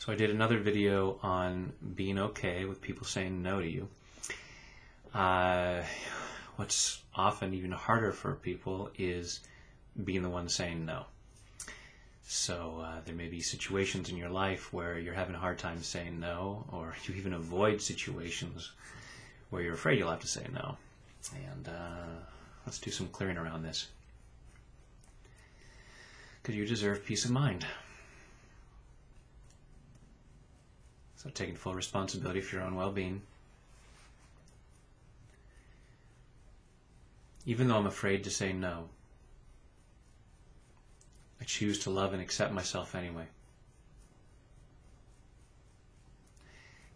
So I did another video on being okay with people saying no to you. What's often even harder for people is being the one saying no. So there may be situations in your life where you're having a hard time saying no, or you even avoid situations where you're afraid you'll have to say no. And let's do some clearing around this, because you deserve peace of mind. So taking full responsibility for your own well-being. Even though I'm afraid to say no, I choose to love and accept myself anyway.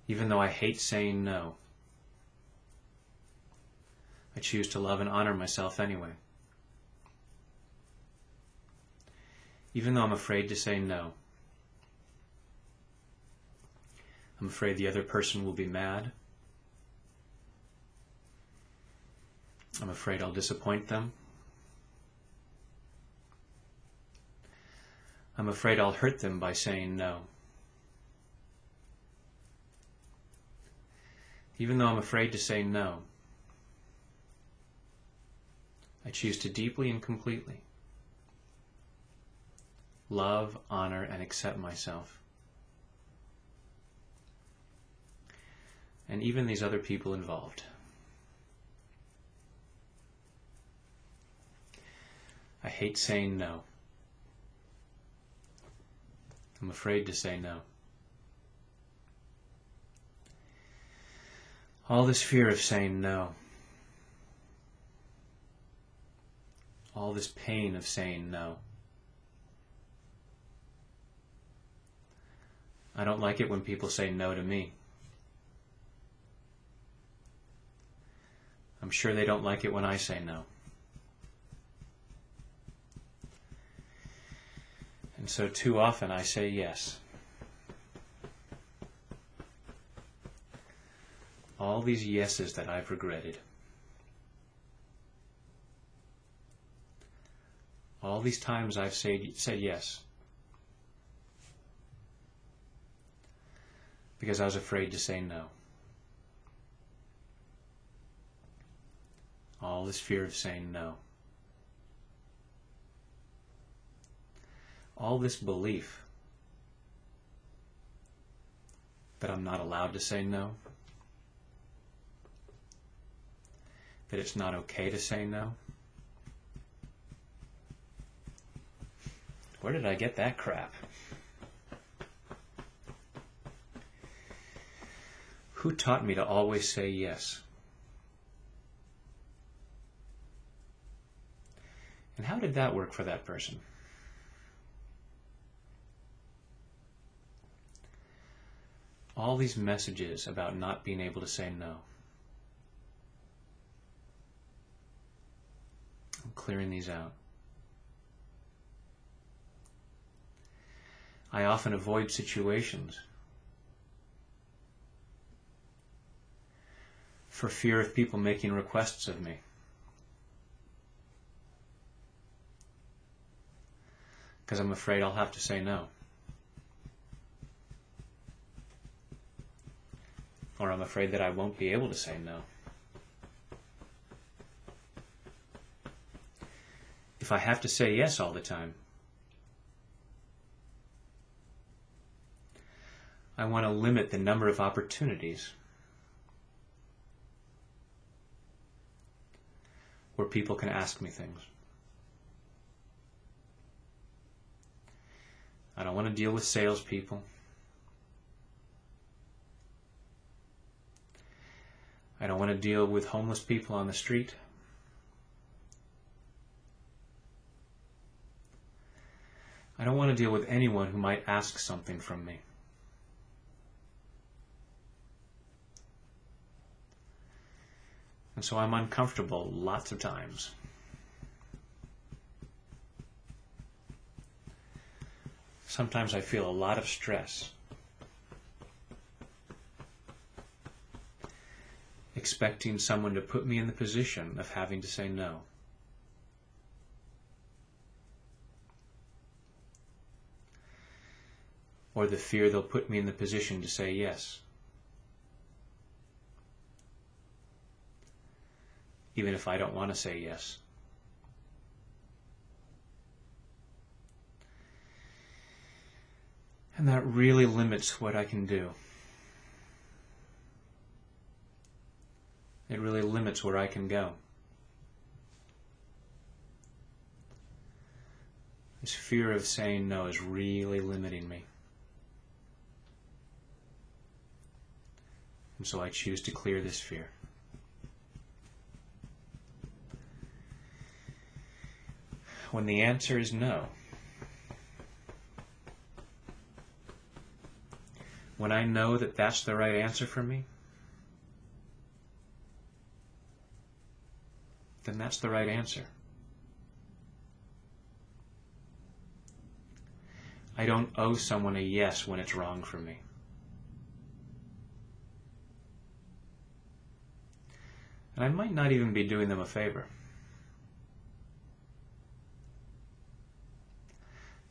Even though I hate saying no, I choose to love and honor myself anyway. Even though I'm afraid to say no, I'm afraid the other person will be mad. I'm afraid I'll disappoint them. I'm afraid I'll hurt them by saying no. Even though I'm afraid to say no, I choose to deeply and completely love, honor, and accept myself. And even these other people involved. I hate saying no. I'm afraid to say no. All this fear of saying no. All this pain of saying no. I don't like it when people say no to me. I'm sure they don't like it when I say no. And so too often I say yes. All these yeses that I've regretted. All these times I've said yes. Because I was afraid to say no. All this fear of saying no. All this belief that I'm not allowed to say no. That it's not okay to say no. Where did I get that crap? Who taught me to always say yes? And how did that work for that person? All these messages about not being able to say no. I'm clearing these out. I often avoid situations for fear of people making requests of me. Because I'm afraid I'll have to say no. Or I'm afraid that I won't be able to say no. If I have to say yes all the time, I want to limit the number of opportunities where people can ask me things. I don't want to deal with salespeople. I don't want to deal with homeless people on the street. I don't want to deal with anyone who might ask something from me. And so I'm uncomfortable lots of times. Sometimes I feel a lot of stress, expecting someone to put me in the position of having to say no. or the fear they'll put me in the position to say yes. Even if I don't want to say yes. And that really limits what I can do. It really limits where I can go. This fear of saying no is really limiting me. And so I choose to clear this fear. When the answer is no, when I know that that's the right answer for me, then that's the right answer. I don't owe someone a yes when it's wrong for me. And I might not even be doing them a favor.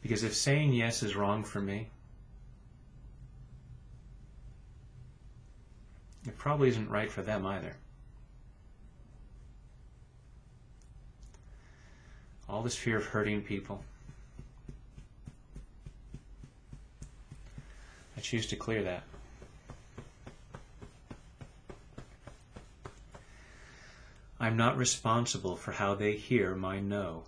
Because if saying yes is wrong for me, it probably isn't right for them either. All this fear of hurting people, I choose to clear that. I'm not responsible for how they hear my no.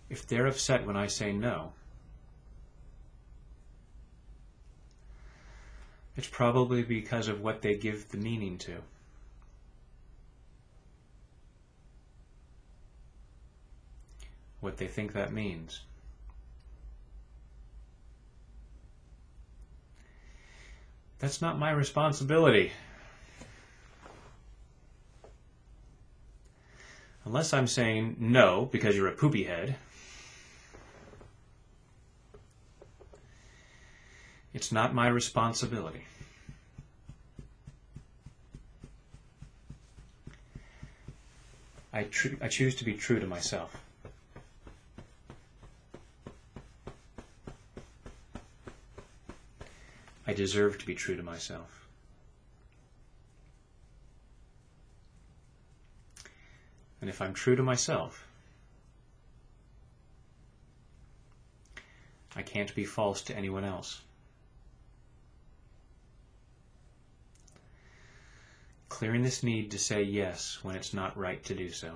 If they're upset when I say no, it's probably because of what they give the meaning to. What they think that means. That's not my responsibility. Unless I'm saying no because you're a poopy head, it's not my responsibility. I choose to be true to myself. I deserve to be true to myself. And if I'm true to myself, I can't be false to anyone else. Clearing this need to say yes when it's not right to do so.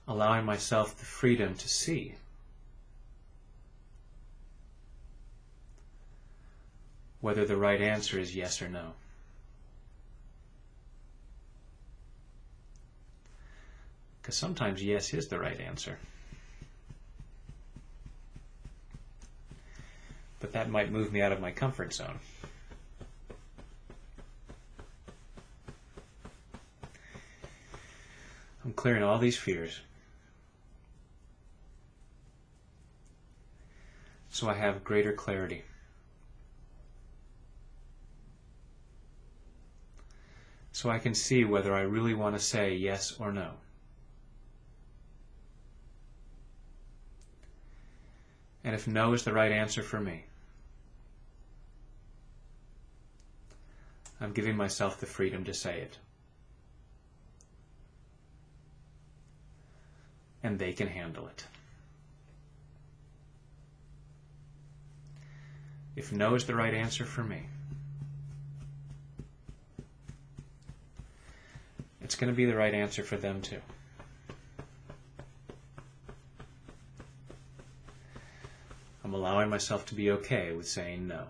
Allowing myself the freedom to see whether the right answer is yes or no. Because sometimes yes is the right answer. But that might move me out of my comfort zone. I'm clearing all these fears so I have greater clarity. So I can see whether I really want to say yes or no. And if no is the right answer for me, I'm giving myself the freedom to say it. And they can handle it. If no is the right answer for me, it's going to be the right answer for them too. I'm allowing myself to be okay with saying no.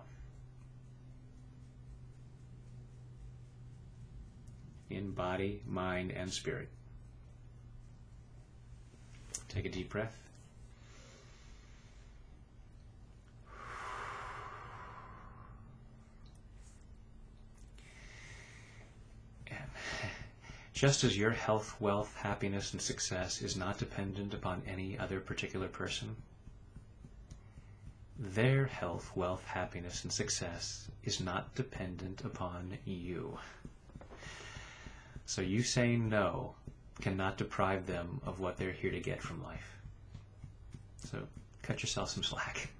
In body, mind, and spirit. Take a deep breath. Just as your health, wealth, happiness, and success is not dependent upon any other particular person, their health, wealth, happiness, and success is not dependent upon you. So you saying no cannot deprive them of what they're here to get from life. So cut yourself some slack.